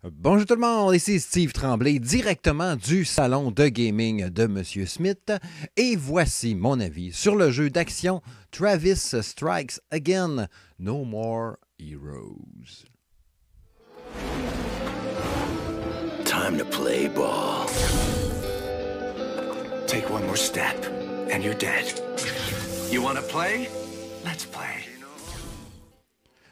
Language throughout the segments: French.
Bonjour tout le monde, ici Steve Tremblay, directement du salon de gaming de Monsieur Smith, et voici mon avis sur le jeu d'action Travis Strikes Again, No More Heroes. Time to play ball. Take one more step, and you're dead. You wanna play? Let's play.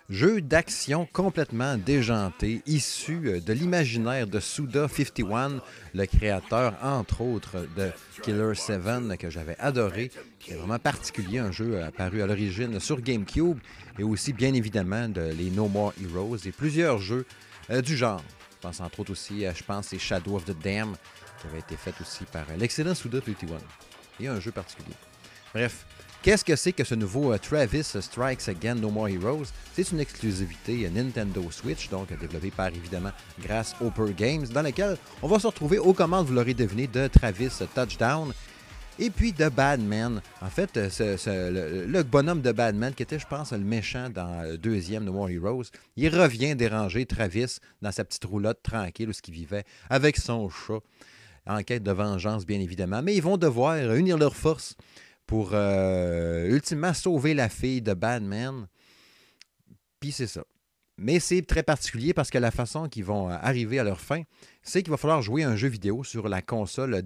Jeu d'action complètement déjanté, issu de l'imaginaire de Suda51, le créateur, entre autres, de Killer 7, que j'avais adoré. C'est vraiment particulier, un jeu apparu à l'origine sur GameCube, et aussi, bien évidemment, les No More Heroes, et plusieurs jeux du genre. Je pense, entre autres, aussi, c'est Shadow of the Dam, qui avait été fait aussi par l'excellent Suda51. Et un jeu particulier. Bref. Qu'est-ce que c'est que ce nouveau Travis Strikes Again No More Heroes? C'est une exclusivité Nintendo Switch, donc développée par, évidemment, grâce Hopper Games, dans laquelle on va se retrouver aux commandes, vous l'aurez deviné, de Travis Touchdown et puis de Badman. En fait, le bonhomme de Badman, qui était, je pense, le méchant dans le deuxième No More Heroes, il revient déranger Travis dans sa petite roulotte tranquille où il vivait avec son chat, en quête de vengeance, bien évidemment. Mais ils vont devoir unir leurs forces pour ultimement sauver la fille de Batman. Puis c'est ça. Mais c'est très particulier parce que la façon qu'ils vont arriver à leur fin, c'est qu'il va falloir jouer un jeu vidéo sur la console la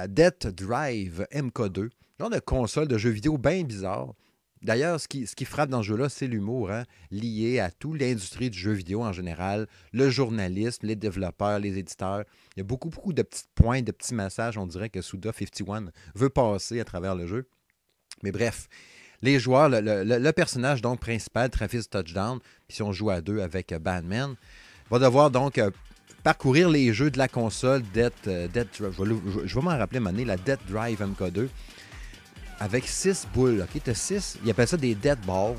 Death Drive MK2, genre de console de jeux vidéo bien bizarre. D'ailleurs, ce qui frappe dans ce jeu-là, c'est l'humour, lié à toute l'industrie du jeu vidéo en général, le journalisme, les développeurs, les éditeurs. Il y a beaucoup de petits points, de petits messages, on dirait que Suda51 veut passer à travers le jeu. Mais bref, les joueurs, le personnage donc principal, Travis Touchdown, puis si on joue à deux avec Batman, va devoir donc parcourir les jeux de la console je vais m'en rappeler à un moment donné, la Death Drive MK2, avec 6 boules. Okay? Tu as 6, ils appellent ça des dead balls,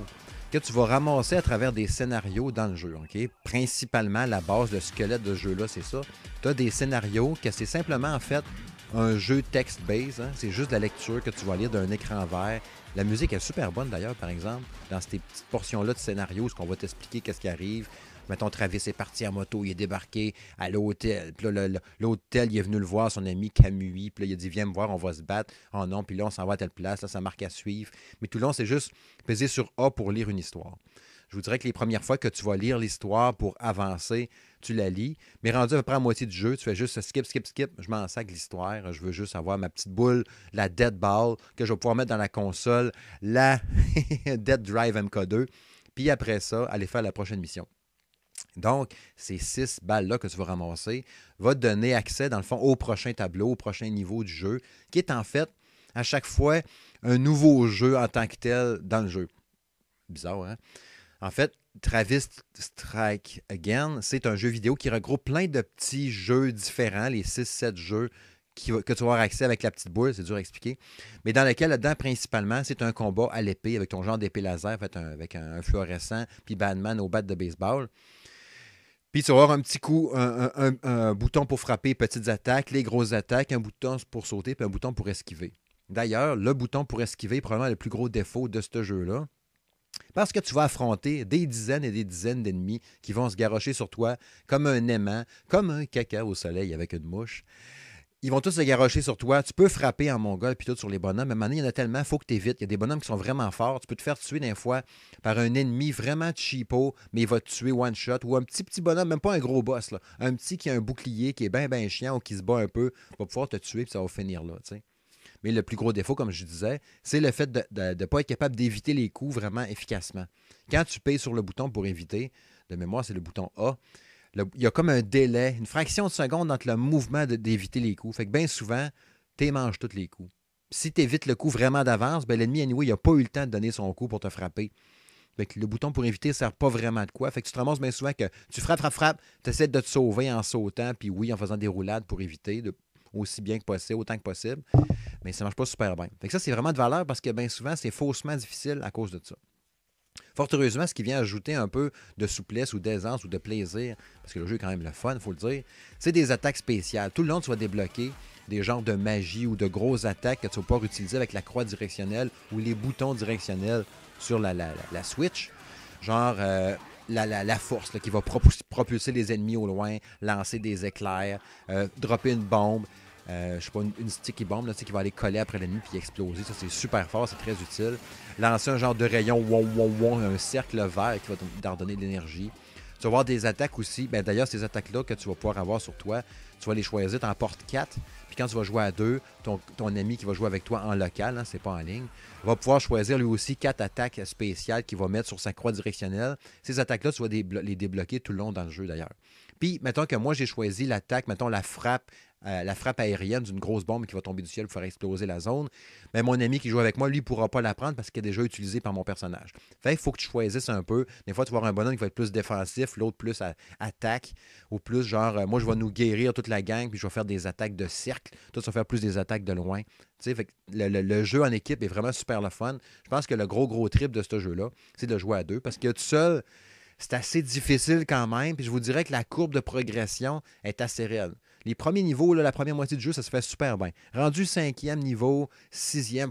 que tu vas ramasser à travers des scénarios dans le jeu. Okay? Principalement, la base, le squelette de ce jeu-là, c'est ça. Tu as des scénarios que c'est simplement, en fait, un jeu text-based. C'est juste de la lecture que tu vas lire d'un écran vert. La musique est super bonne, d'ailleurs, par exemple, dans ces petites portions-là de scénario, où on va t'expliquer qu'est-ce qui arrive. Mettons, Travis est parti en moto, il est débarqué à l'hôtel. Puis là, l'hôtel, il est venu le voir, son ami Kamui. Puis là, il a dit, viens me voir, on va se battre. Oh non, puis là, on s'en va à telle place. Là, ça marque à suivre. Mais tout le long, c'est juste peser sur A pour lire une histoire. Je vous dirais que les premières fois que tu vas lire l'histoire pour avancer, tu la lis. Mais rendu à peu près à moitié du jeu, tu fais juste skip. Je m'en sac l'histoire. Je veux juste avoir ma petite boule, la Dead Ball, que je vais pouvoir mettre dans la console, la Dead Drive MK2. Puis après ça, aller faire la prochaine mission. Donc, ces 6 balles-là que tu vas ramasser vont te donner accès, dans le fond, au prochain tableau, au prochain niveau du jeu, qui est en fait, à chaque fois, un nouveau jeu en tant que tel dans le jeu. Bizarre, hein? En fait, Travis Strike Again, c'est un jeu vidéo qui regroupe plein de petits jeux différents, les 6-7 jeux que tu vas avoir accès avec la petite boule, c'est dur à expliquer, mais dans lequel, là-dedans, principalement, c'est un combat à l'épée avec ton genre d'épée laser fait avec un fluorescent, puis Batman au bat de baseball. Puis tu vas avoir un petit coup, un bouton pour frapper, petites attaques, les grosses attaques, un bouton pour sauter, puis un bouton pour esquiver. D'ailleurs, le bouton pour esquiver est probablement le plus gros défaut de ce jeu-là. Parce que tu vas affronter des dizaines et des dizaines d'ennemis qui vont se garrocher sur toi comme un aimant, comme un caca au soleil avec une mouche. Ils vont tous se garrocher sur toi. Tu peux frapper en mongol puis tout sur les bonhommes. Mais à un moment donné, il y en a tellement, il faut que tu évites. Il y a des bonhommes qui sont vraiment forts. Tu peux te faire tuer des fois par un ennemi vraiment cheapo, mais il va te tuer one shot. Ou un petit bonhomme, même pas un gros boss, là. Un petit qui a un bouclier, qui est bien chiant ou qui se bat un peu, va pouvoir te tuer puis ça va finir là. T'sais. Mais le plus gros défaut, comme je disais, c'est le fait de ne pas être capable d'éviter les coups vraiment efficacement. Quand tu payes sur le bouton pour éviter, de mémoire, c'est le bouton A. Il y a comme un délai, une fraction de seconde entre le mouvement d'éviter les coups. Fait que bien souvent, tu manges tous les coups. Si tu évites le coup vraiment d'avance, ben l'ennemi, anyway, il n'a pas eu le temps de donner son coup pour te frapper. Fait que le bouton pour éviter ne sert pas vraiment de quoi. Fait que tu te ramasses bien souvent que tu frappes, tu essaies de te sauver en sautant, puis oui, en faisant des roulades pour éviter, aussi bien que possible, autant que possible. Mais ça ne marche pas super bien. Fait que ça, c'est vraiment de valeur parce que bien souvent, c'est faussement difficile à cause de ça. Fort heureusement, ce qui vient ajouter un peu de souplesse ou d'aisance ou de plaisir, parce que le jeu est quand même le fun, il faut le dire, c'est des attaques spéciales. Tout le long, tu vas débloquer des genres de magie ou de grosses attaques que tu vas pouvoir utiliser avec la croix directionnelle ou les boutons directionnels sur la Switch. Genre la force là, qui va propulser les ennemis au loin, lancer des éclairs, dropper une bombe. Je sais pas, une sticky bomb là, qui va aller coller après l'ennemi puis exploser. Ça, c'est super fort, c'est très utile. Lancer un genre de rayon, un cercle vert qui va t'en donner de l'énergie. Tu vas avoir des attaques aussi. Ben, d'ailleurs, ces attaques-là que tu vas pouvoir avoir sur toi, tu vas les choisir, tu en portes 4. Puis quand tu vas jouer à 2, ton ami qui va jouer avec toi en local, hein, c'est pas en ligne, va pouvoir choisir lui aussi 4 attaques spéciales qu'il va mettre sur sa croix directionnelle. Ces attaques-là, tu vas les débloquer tout le long dans le jeu d'ailleurs. Puis, mettons que moi, j'ai choisi l'attaque, mettons la frappe aérienne d'une grosse bombe qui va tomber du ciel pour faire exploser la zone. Mais mon ami qui joue avec moi, lui, ne pourra pas la prendre parce qu'elle est déjà utilisée par mon personnage. Fait qu'il faut que tu choisisses un peu. Des fois, tu vas avoir un bonhomme qui va être plus défensif, l'autre plus attaque, ou plus genre, moi, je vais nous guérir toute la gang, puis je vais faire des attaques de cercle. Toi, tu vas faire plus des attaques de loin. Tu sais, fait que le jeu en équipe est vraiment super le fun. Je pense que le gros trip de ce jeu-là, c'est de jouer à 2 parce que tout seul, c'est assez difficile quand même. Puis je vous dirais que la courbe de progression est assez raide. Les premiers niveaux, là, la première moitié du jeu, ça se fait super bien. Rendu 5e niveau, 6e,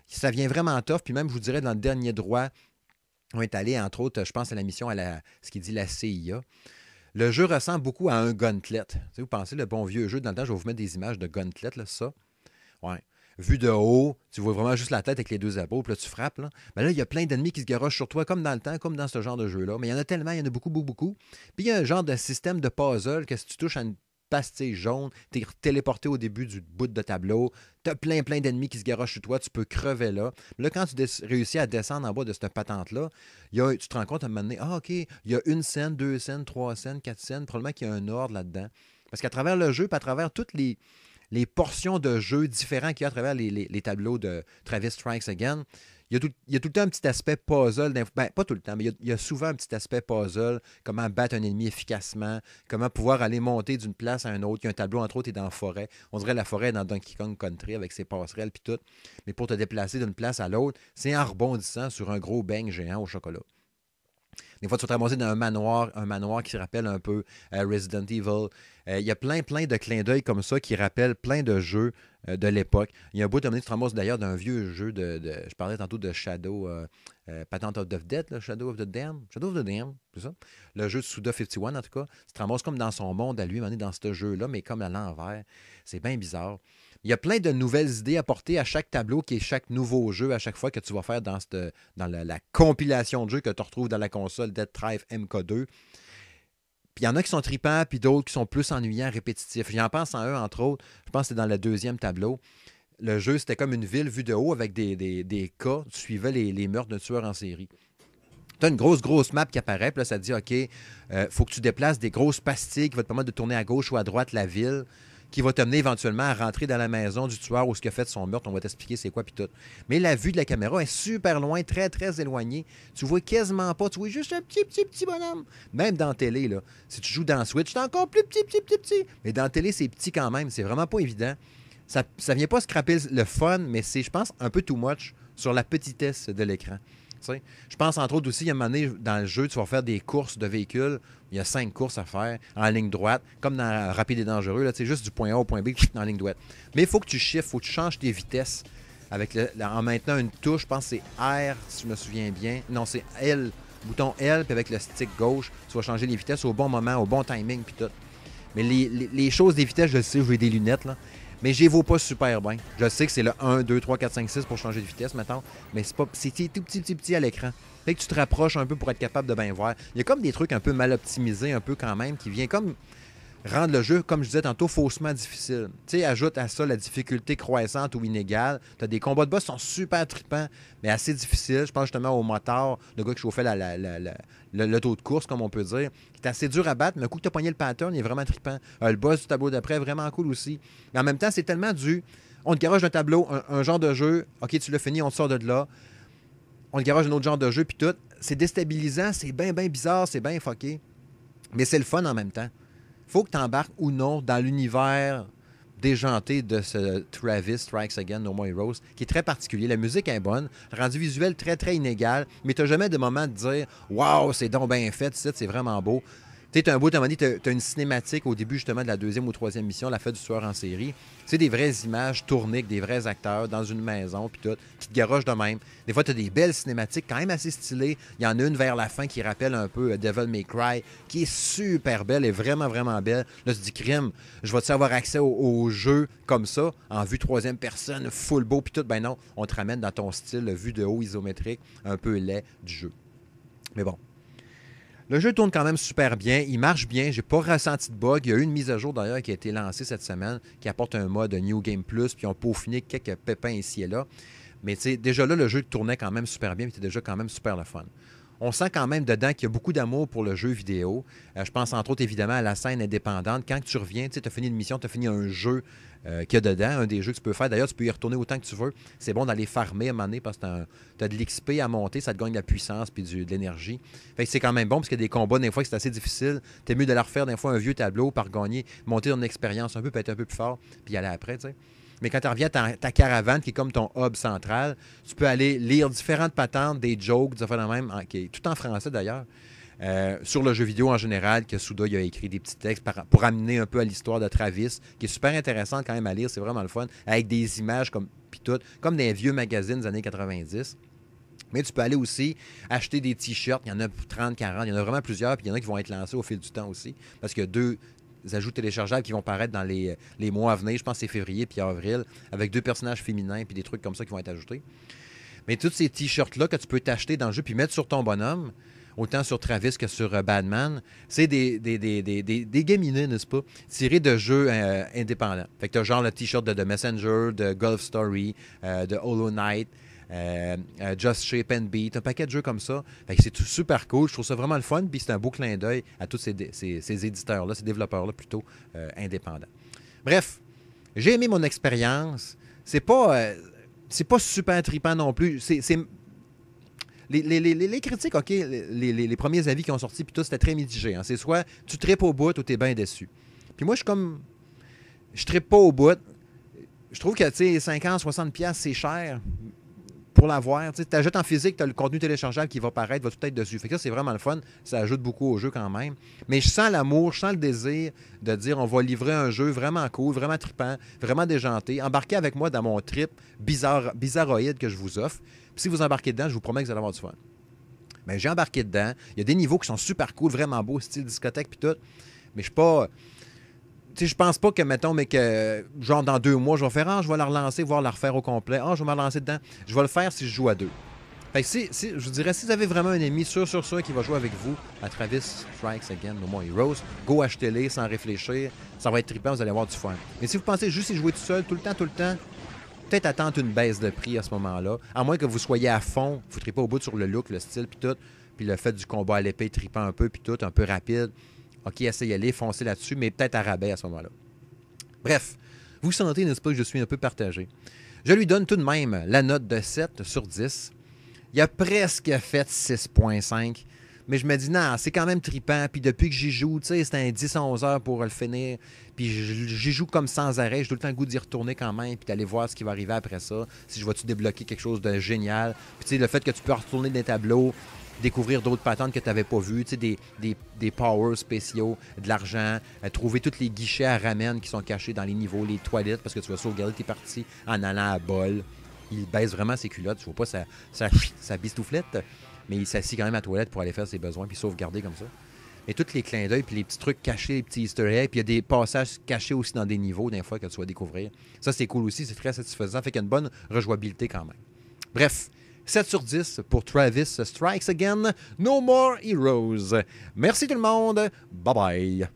ça vient vraiment tough. Puis même, je vous dirais, dans le dernier droit, on est allé, entre autres, je pense à la mission ce qui dit la CIA. Le jeu ressemble beaucoup à un Gauntlet. Tu sais, vous pensez, le bon vieux jeu, dans le temps, je vais vous mettre des images de Gauntlet, là, ça. Ouais. Vu de haut, tu vois vraiment juste la tête avec les deux épaules, puis là, tu frappes. Là. Mais là, il y a plein d'ennemis qui se garochent sur toi, comme dans le temps, comme dans ce genre de jeu-là. Mais il y en a tellement, il y en a beaucoup. Puis il y a un genre de système de puzzle que si tu touches à une pastille jaune, tu es téléporté au début du bout de tableau, tu as plein d'ennemis qui se garochent sur toi, tu peux crever là. Mais là, quand tu réussis à descendre en bas de cette patente-là, tu te rends compte à un moment donné, OK, il y a 1 scène, 2 scènes, 3 scènes, 4 scènes, probablement qu'il y a un ordre là-dedans. Parce qu'à travers le jeu, puis à travers toutes les portions de jeu différents qu'il y a à travers les tableaux de Travis Strikes Again, il y a tout le temps un petit aspect puzzle. Ben, pas tout le temps, mais il y a souvent un petit aspect puzzle. Comment battre un ennemi efficacement, comment pouvoir aller monter d'une place à une autre. Il y a un tableau, entre autres, et dans la forêt. On dirait la forêt dans Donkey Kong Country avec ses passerelles puis tout. Mais pour te déplacer d'une place à l'autre, c'est en rebondissant sur un gros bang géant au chocolat. Des fois, tu vas te ramasser dans un manoir qui rappelle un peu Resident Evil. Il y a plein de clins d'œil comme ça qui rappellent plein de jeux de l'époque. Il y a un bout de tu te ramasses d'ailleurs d'un vieux jeu je parlais tantôt de Shadow, Patent of the Dead, là, Shadow of the Damned, c'est ça? Le jeu de Suda 51, en tout cas. Tu te ramasses comme dans son monde à lui, on est dans ce jeu-là, mais comme à l'envers. C'est bien bizarre. Il y a plein de nouvelles idées apportées à chaque tableau qui est chaque nouveau jeu à chaque fois que tu vas faire dans la compilation de jeux que tu retrouves dans la console Dead Drive MK2. Puis il y en a qui sont tripants, puis d'autres qui sont plus ennuyants, répétitifs. J'en pense en un, entre autres. Je pense que c'est dans le 2e tableau. Le jeu, c'était comme une ville vue de haut avec des cas. Tu suivais les meurtres de tueurs en série. Tu as une grosse map qui apparaît, puis là, ça te dit, OK, faut que tu déplaces des grosses pastilles qui vont te permettre de tourner à gauche ou à droite la ville, qui va t'amener éventuellement à rentrer dans la maison du tueur ou ce qu'il a fait de son meurtre. On va t'expliquer c'est quoi, puis tout. Mais la vue de la caméra est super loin, très éloignée. Tu vois quasiment pas. Tu vois juste un petit bonhomme. Même dans la télé, là. Si tu joues dans Switch, c'est encore plus petit. Mais dans la télé, c'est petit quand même. C'est vraiment pas évident. Ça vient pas scraper le fun, mais c'est, je pense, un peu too much sur la petitesse de l'écran. T'sais. Je pense, entre autres, aussi, il y a un moment donné, dans le jeu, tu vas faire des courses de véhicules. Il y a 5 courses à faire en ligne droite, comme dans Rapide et Dangereux, là, juste du point A au point B en ligne droite. Mais il faut que tu shifts, il faut que tu changes tes vitesses en maintenant une touche, je pense que c'est R, si je me souviens bien. Non, c'est L, bouton L, puis avec le stick gauche, tu vas changer les vitesses au bon moment, au bon timing, puis tout. Mais les choses des vitesses, je le sais, je veux des lunettes, là. Mais je les vaux pas super bien. Je sais que c'est le 1, 2, 3, 4, 5, 6 pour changer de vitesse, maintenant. Mais c'est tout petit à l'écran. Fait que tu te rapproches un peu pour être capable de bien voir. Il y a comme des trucs un peu mal optimisés, un peu quand même, qui viennent comme rendre le jeu, comme je disais tantôt, faussement difficile. Tu sais, ajoute à ça la difficulté croissante ou inégale. Tu as des combats de boss qui sont super trippants, mais assez difficiles. Je pense justement au motard, le gars qui chauffait le taux de course, comme on peut dire, qui est assez dur à battre, mais un coup que tu as pogné le pattern, il est vraiment trippant. Le boss du tableau d'après, vraiment cool aussi. Mais en même temps, c'est tellement on te garage d'un tableau, un genre de jeu, OK, tu l'as fini, on te sort de là. On te garage un autre genre de jeu, puis tout. C'est déstabilisant, c'est bien bizarre, c'est bien fucké. Mais c'est le fun en même temps. Faut que tu embarques ou non dans l'univers déjanté de ce Travis Strikes Again, No More Heroes, qui est très particulier. La musique est bonne, le rendu visuel très, très inégal, mais tu n'as jamais de moment de dire « Wow, c'est donc bien fait, c'est vraiment beau ». Tu sais, tu as un beau, tu as une cinématique au début justement de la deuxième ou troisième mission, la fête du tueur en série. C'est des vraies images tournées avec des vrais acteurs dans une maison, puis tout, qui te garochent de même. Des fois, tu as des belles cinématiques quand même assez stylées. Il y en a une vers la fin qui rappelle un peu Devil May Cry, qui est super belle et vraiment, vraiment belle. Là, tu te dis, crime, je vais-tu avoir accès au jeu comme ça, en vue troisième personne, full beau, puis tout. Ben non, on te ramène dans ton style, vue de haut isométrique, un peu laid du jeu. Mais bon. Le jeu tourne quand même super bien, il marche bien, j'ai pas ressenti de bug. Il y a eu une mise à jour d'ailleurs qui a été lancée cette semaine qui apporte un mode New Game Plus, puis ils ont peaufiné quelques pépins ici et là. Mais tu sais, déjà là, le jeu tournait quand même super bien, puis c'était déjà quand même super le fun. On sent quand même dedans qu'il y a beaucoup d'amour pour le jeu vidéo. Je pense entre autres évidemment à la scène indépendante. Quand tu reviens, tu as fini une mission, tu as fini un jeu qu'il y a dedans, un des jeux que tu peux faire. D'ailleurs, tu peux y retourner autant que tu veux. C'est bon d'aller farmer à un moment donné parce que tu as de l'XP à monter, ça te gagne de la puissance puis de l'énergie. Fait que c'est quand même bon parce qu'il y a des combats, des fois, que c'est assez difficile. T'es mieux de la refaire, des fois, un vieux tableau par gagner, monter ton expérience un peu, puis être un peu plus fort, puis y aller après, tu sais. Mais quand tu reviens à ta caravane, qui est comme ton hub central, tu peux aller lire différentes patentes, des jokes, des affaires de même, tout en français d'ailleurs, sur le jeu vidéo en général, que Suda il a écrit des petits textes pour amener un peu à l'histoire de Travis, qui est super intéressante quand même à lire, c'est vraiment le fun, avec des images comme dans les vieux magazines des années 90. Mais tu peux aller aussi acheter des t-shirts, il y en a 30, 40, il y en a vraiment plusieurs, puis il y en a qui vont être lancés au fil du temps aussi, parce qu'il y a 2 ajouts téléchargeables qui vont paraître dans les mois à venir. Je pense que c'est février puis avril, avec 2 personnages féminins puis des trucs comme ça qui vont être ajoutés. Mais tous ces t-shirts-là que tu peux t'acheter dans le jeu puis mettre sur ton bonhomme, autant sur Travis que sur Batman, c'est des gaminés, n'est-ce pas, tirés de jeux indépendants. Fait que tu as genre le t-shirt de The Messenger, de Golf Story, de Hollow Knight, Just Shape and Beat, un paquet de jeux comme ça. Fait que c'est super cool. Je trouve ça vraiment le fun. Puis c'est un beau clin d'œil à tous ces éditeurs-là, ces développeurs-là plutôt indépendants. Bref, j'ai aimé mon expérience. C'est pas super trippant non plus. Les critiques, OK, les premiers avis qui ont sorti, puis tout, c'était très mitigé. Hein. C'est soit tu trippes au bout ou t'es bien déçu. Puis moi, je trippe pas au bout. Je trouve que, tu sais, 50, 60$, c'est cher pour l'avoir. Tu achètes en physique, tu as le contenu téléchargeable qui va paraître, va tout être dessus. Fait que ça, c'est vraiment le fun. Ça ajoute beaucoup au jeu quand même. Mais je sens l'amour, je sens le désir de dire on va livrer un jeu vraiment cool, vraiment trippant, vraiment déjanté. Embarquez avec moi dans mon trip bizarroïde que je vous offre. Puis si vous embarquez dedans, je vous promets que vous allez avoir du fun. Mais j'ai embarqué dedans. Il y a des niveaux qui sont super cool, vraiment beaux, style discothèque puis tout. Mais je suis pas... Tu sais, je pense pas que, mettons, mais que, genre, dans 2 mois, je vais faire, je vais la relancer, voir la refaire au complet. Je vais me relancer dedans. Je vais le faire si je joue à 2. Fait que je vous dirais, si vous avez vraiment un ennemi sûr qui va jouer avec vous à Travis Strikes Again, No More Heroes, go achetez-les sans réfléchir. Ça va être trippant, vous allez avoir du fun. Mais si vous pensez juste y jouer tout seul, tout le temps, peut-être attendre une baisse de prix à ce moment-là. À moins que vous soyez à fond, vous ne tripez pas au bout sur le look, le style, puis tout. Puis le fait du combat à l'épée trippant un peu, puis tout, un peu rapide. OK, essayez-les, foncez là-dessus, mais peut-être à rabais à ce moment-là. Bref, vous sentez, n'est-ce pas, que je suis un peu partagé. Je lui donne tout de même la note de 7 sur 10. Il a presque fait 6.5, mais je me dis, non, c'est quand même trippant. Puis depuis que j'y joue, tu sais, c'est un 10-11 heures pour le finir. Puis j'y joue comme sans arrêt. J'ai tout le temps le goût d'y retourner quand même, puis d'aller voir ce qui va arriver après ça. Si je vais-tu débloquer quelque chose de génial. Puis tu sais, le fait que tu peux retourner des tableaux, découvrir d'autres patentes que tu n'avais pas vues, tu sais, des powers spéciaux, de l'argent, trouver tous les guichets à ramen qui sont cachés dans les niveaux, les toilettes, parce que tu vas sauvegarder tes parties en allant à bol. Il baisse vraiment ses culottes, je vois pas sa bistouflette, mais il s'assit quand même à la toilette pour aller faire ses besoins puis sauvegarder comme ça. Et tous les clins d'œil, puis les petits trucs cachés, les petits easter eggs, puis il y a des passages cachés aussi dans des niveaux, des fois, que tu vas découvrir. Ça, c'est cool aussi, c'est très satisfaisant, fait qu'il y a une bonne rejouabilité quand même. Bref, 7 sur 10 pour Travis Strikes Again, No More Heroes. Merci tout le monde. Bye bye.